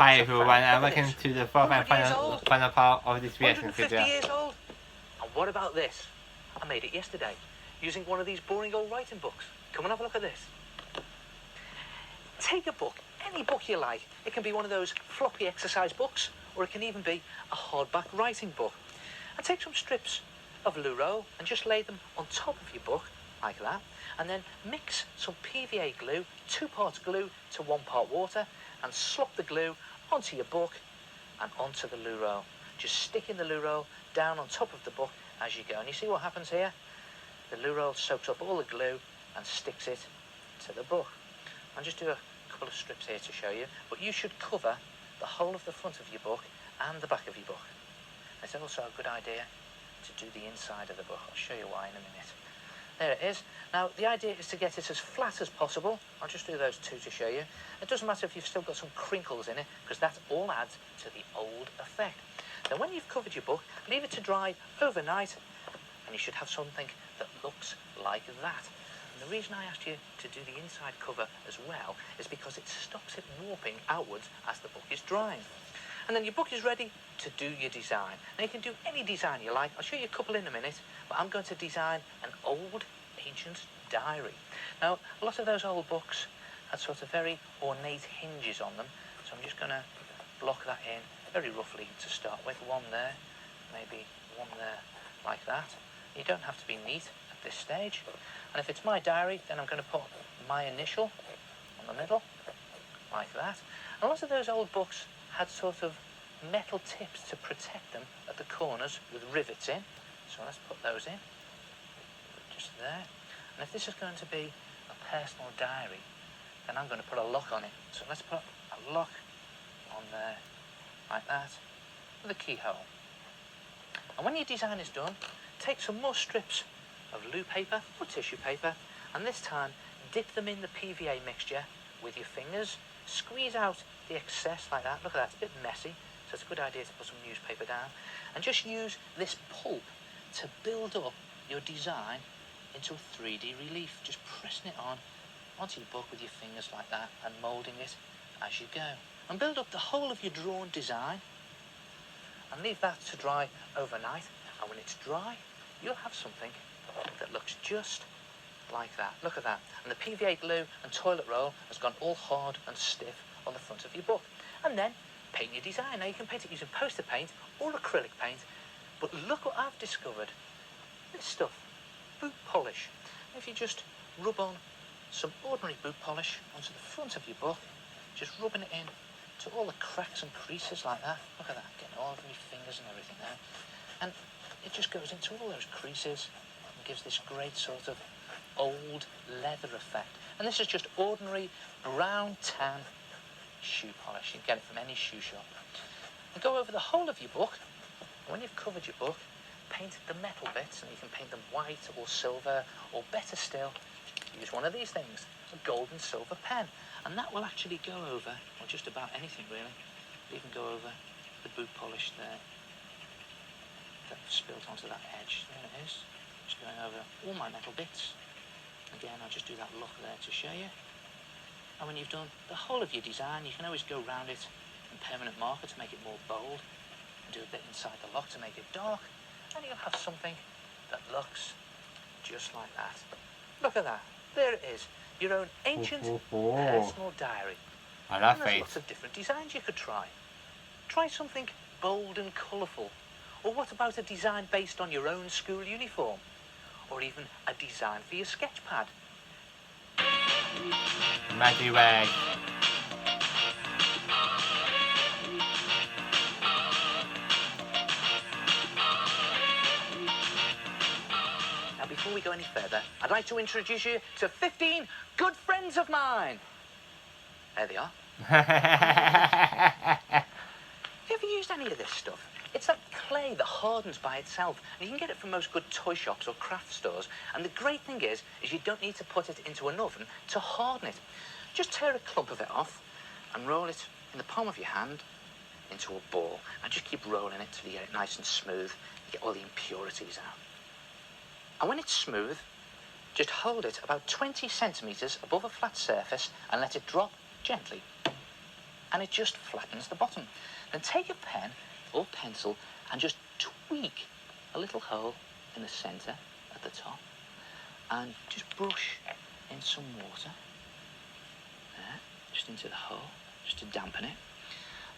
Hi everyone, and welcome to the fourth and final part of this reaction 150 video. years old. And what about this? I made it yesterday using one of these boring old writing books. Come and have a look at this. Take a book, any book you like. It can be one of those floppy exercise books, or it can even be a hardback writing book. And take some strips of loo roll and just lay them on top of your book, like that. And then mix some PVA glue, 2 parts glue to 1 part water, and slop the glue onto your book and onto the loo roll. Just sticking the loo roll down on top of the book as you go. And you see what happens here? The loo roll soaks up all the glue and sticks it to the book. I'll just do a couple of strips here to show you, but you should cover the whole of the front of your book and the back of your book. It's also a good idea to do the inside of the book. I'll show you why in a minute. There it is. Now, the idea is to get it as flat as possible. I'll just do those 2 to show you. It doesn't matter if you've still got some crinkles in it, because that all adds to the old effect. Then when you've covered your book, leave it to dry overnight, and you should have something that looks like that. And the reason I asked you to do the inside cover as well is because it stops it warping outwards as the book is drying. And then your book is ready to do your design. Now, you can do any design you like. I'll show you a couple in a minute, but I'm going to design an old, ancient diary. Now, a lot of those old books had sort of very ornate hinges on them, so I'm just going to block that in very roughly to start with. 1 there, maybe 1 there, like that. You don't have to be neat at this stage. And if it's my diary, then I'm going to put my initial on the middle, like that. And a lot of those old books had sort of metal tips to protect them at the corners with rivets in. So let's put those in, just there. And if this is going to be a personal diary, then I'm going to put a lock on it. So let's put a lock on there, like that, with a keyhole. And when your design is done, take some more strips of loo paper or tissue paper, and this time dip them in the PVA mixture with your fingers. Squeeze out the excess like that. Look at that, it's a bit messy, so it's a good idea to put some newspaper down. And just use this pulp to build up your design into a 3D relief. Just pressing it onto your book with your fingers like that and moulding it as you go. And build up the whole of your drawn design and leave that to dry overnight. And when it's dry, you'll have something that looks just like that. Look at that. And the PVA glue and toilet roll has gone all hard and stiff on the front of your book. And then paint your design. Now, you can paint it using poster paint or acrylic paint, but look what I've discovered. This stuff, boot polish. If you just rub on some ordinary boot polish onto the front of your book, just rubbing it in to all the cracks and creases like that. Look at that, getting all over your fingers and everything there. And it just goes into all those creases and gives this great sort of old leather effect. And this is just ordinary brown tan shoe polish. You can get it from any shoe shop. And go over the whole of your book. And when you've covered your book, paint the metal bits, and you can paint them white or silver, or better still, use one of these things, a gold and silver pen, and that will actually go over, or just about anything really. You can go over the boot polish there that spilled onto that edge. There it is. Just going over all my metal bits. Again, I'll just do that lock there to show you. And when you've done the whole of your design, you can always go around it in permanent marker to make it more bold, and do a bit inside the lock to make it dark, and you'll have something that looks just like that. Look at that. There it is. Your own ancient personal diary. I love and there's it. lots of different designs you could try. Try something bold and colourful. Or what about a design based on your own school uniform? Or even a design for your sketch pad. Maggie Rag. Now, before we go any further, I'd like to introduce you to 15 good friends of mine. There they are. Have you ever used any of this stuff? It's that clay that hardens by itself, and you can get it from most good toy shops or craft stores. And the great thing is you don't need to put it into an oven to harden it. Just tear a clump of it off and roll it in the palm of your hand into a ball, and just keep rolling it till you get it nice and smooth. You get all the impurities out. And when it's smooth, just hold it about 20 centimetres above a flat surface and let it drop gently. and it just flattens the bottom. Then take a pen or pencil and just tweak a little hole in the centre at the top and just brush in some water there, just into the hole, just to dampen it.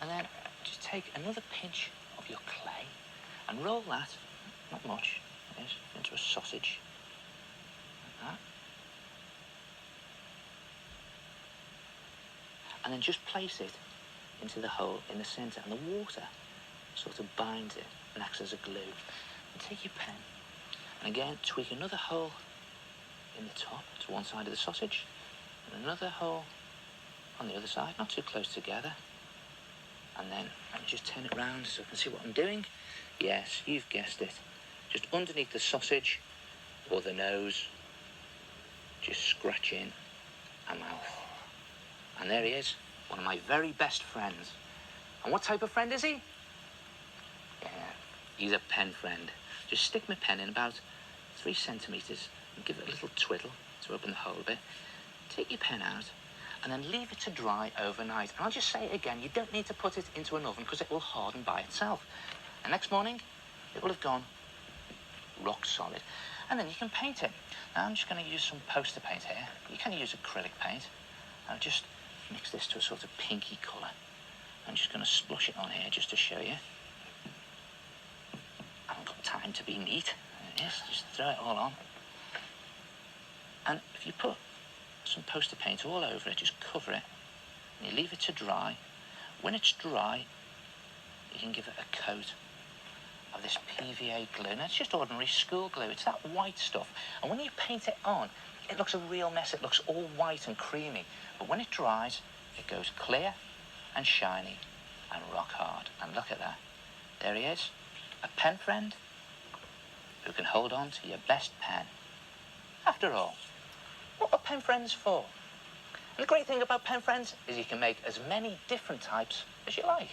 And then just take another pinch of your clay and roll that, not much, yes, into a sausage, like that. And then just place it into the hole in the centre, and the water sort of binds it and acts as a glue. And take your pen and again tweak another hole in the top to one side of the sausage and another hole on the other side, not too close together. And then let me just turn it round so I can see what I'm doing. Yes, you've guessed it. Just underneath the sausage or the nose, just scratch in a mouth. And there he is, one of my very best friends. And what type of friend is he? Yeah, he's a pen friend. Just stick my pen in about 3 centimetres and give it a little twiddle to open the hole a bit. Take your pen out and then leave it to dry overnight. And I'll just say it again, you don't need to put it into an oven because it will harden by itself. And next morning, it will have gone rock solid. And then you can paint it. Now I'm just going to use some poster paint here. You can use acrylic paint. I'll just mix this to a sort of pinky colour. I'm just going to splush it on here just to show you. I haven't got time to be neat. There it is, just throw it all on. And if you put some poster paint all over it, just cover it, and you leave it to dry. When it's dry, you can give it a coat of this PVA glue. Now it's just ordinary school glue, it's that white stuff. And when you paint it on, it looks a real mess, it looks all white and creamy. But when it dries, it goes clear and shiny and rock hard. And look at that, there he is, a pen friend who can hold on to your best pen. After all, what are pen friends for? And the great thing about pen friends is you can make as many different types as you like.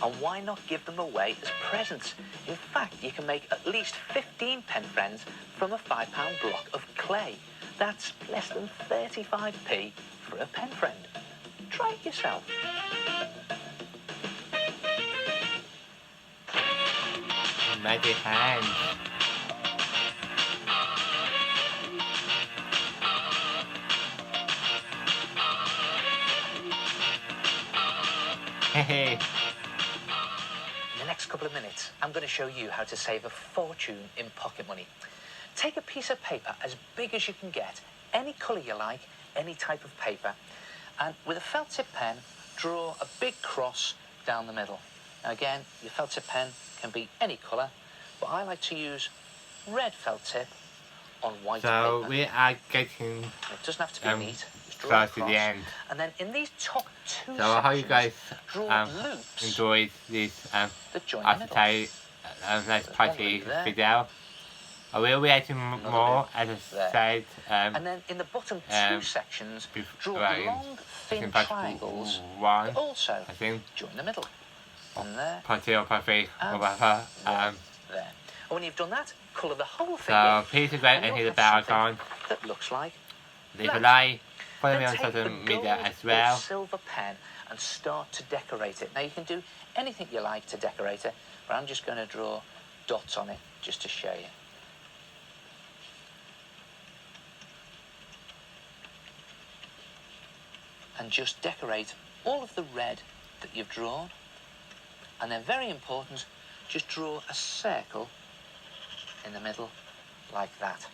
And why not give them away as presents? In fact, you can make at least 15 pen friends from a £5 block of clay. That's less than 35p for a pen friend. Try it yourself. Magic hand. Hey. In the next couple of minutes, I'm going to show you how to save a fortune in pocket money. Take a piece of paper as big as you can get, any colour you like, any type of paper, and with a felt tip pen, draw a big cross down the middle. Now again, your felt tip pen can be any colour, but I like to use red felt tip on white paper. So we are getting It doesn't have to be neat. Just draw close a to cross, the end. and then in these top 2 So I hope you guys draw loops enjoyed this that join the middle. nice There's party one there. video. I will be adding more, as I there. said. And then in the bottom 2 sections, draw long, thin triangles that also I think join the middle. One there, part 2 or part 3 or and whatever. there. And when you've done that, colour the whole thing So in, please subscribe and hit the bell icon. that looks like Leave a that. like. Follow me Then on take social the media gold as or well. silver pen and start to decorate it. Now you can do anything you like to decorate it, but I'm just going to draw dots on it just to show you. And just decorate all of the red that you've drawn. And then, very important, just draw a circle in the middle like that.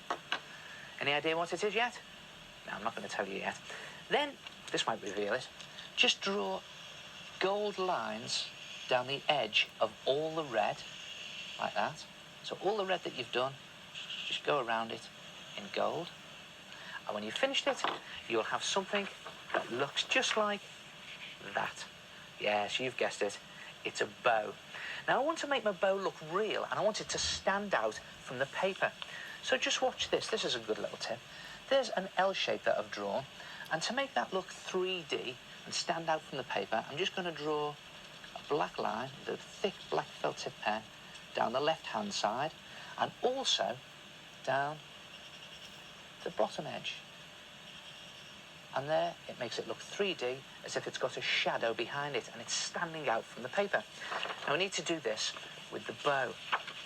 Any idea what it is yet? No, I'm not going to tell you yet. Then, this might reveal it, just draw gold lines down the edge of all the red, like that. So all the red that you've done, just go around it in gold. And when you've finished it, you'll have something that looks just like that. Yes, you've guessed it. It's a bow. Now, I want to make my bow look real, and I want it to stand out from the paper. So just watch this. This is a good little tip. There's an L shape that I've drawn, and to make that look 3D and stand out from the paper, I'm just going to draw a black line with a thick black felt tip pen down the left-hand side, and also down the bottom edge. And there, it makes it look 3D, as if it's got a shadow behind it and it's standing out from the paper. Now we need to do this with the bow.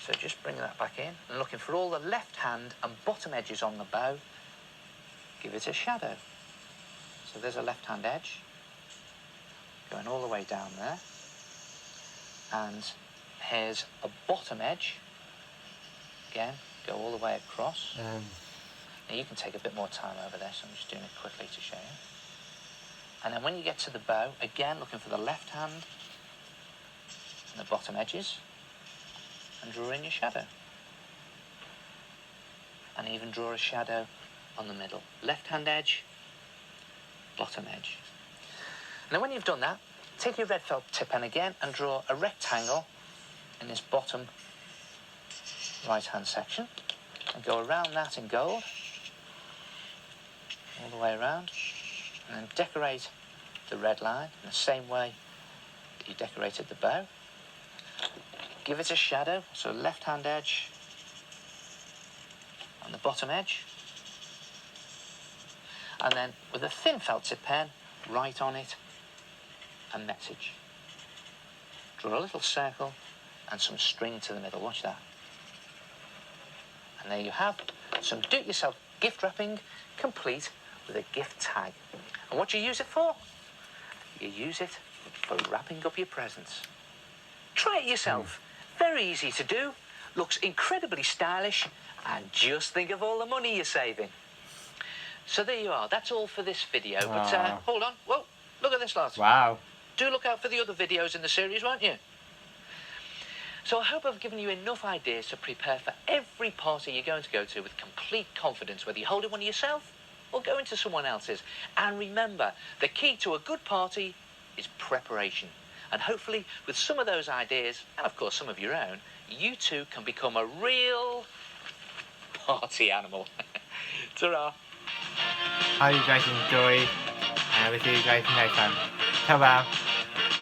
So just bring that back in and looking for all the left hand and bottom edges on the bow, give it a shadow. So there's a left hand edge going all the way down there. And here's a bottom edge. Again, go all the way across. Now you can take a bit more time over this. I'm just doing it quickly to show you. And then when you get to the bow, again looking for the left hand and the bottom edges, and draw in your shadow. And even draw a shadow on the middle. Left hand edge, bottom edge. Now when you've done that, take your red felt tip pen again and draw a rectangle in this bottom right hand section and go around that in gold all the way around, and then decorate the red line in the same way that you decorated the bow. Give it a shadow, so left hand edge on the bottom edge, and then with a thin felt tip pen, write on it a message. Draw a little circle and some string to the middle, watch that. And there you have some do-it-yourself gift wrapping complete with a gift tag. And what do you use it for? You use it for wrapping up your presents. Try it yourself. Very easy to do, looks incredibly stylish, and just think of all the money you're saving. So there you are, that's all for this video. But hold on, whoa, look at this lot. Wow. Do look out for the other videos in the series, won't you? So I hope I've given you enough ideas to prepare for every party you're going to go to with complete confidence, whether you're holding one yourself or going to someone else's. And remember, the key to a good party is preparation. And hopefully, with some of those ideas, and of course some of your own, you too can become a real party animal. Ta-ra! Hope you guys enjoy, and we'll see you guys next time. Ta-ra!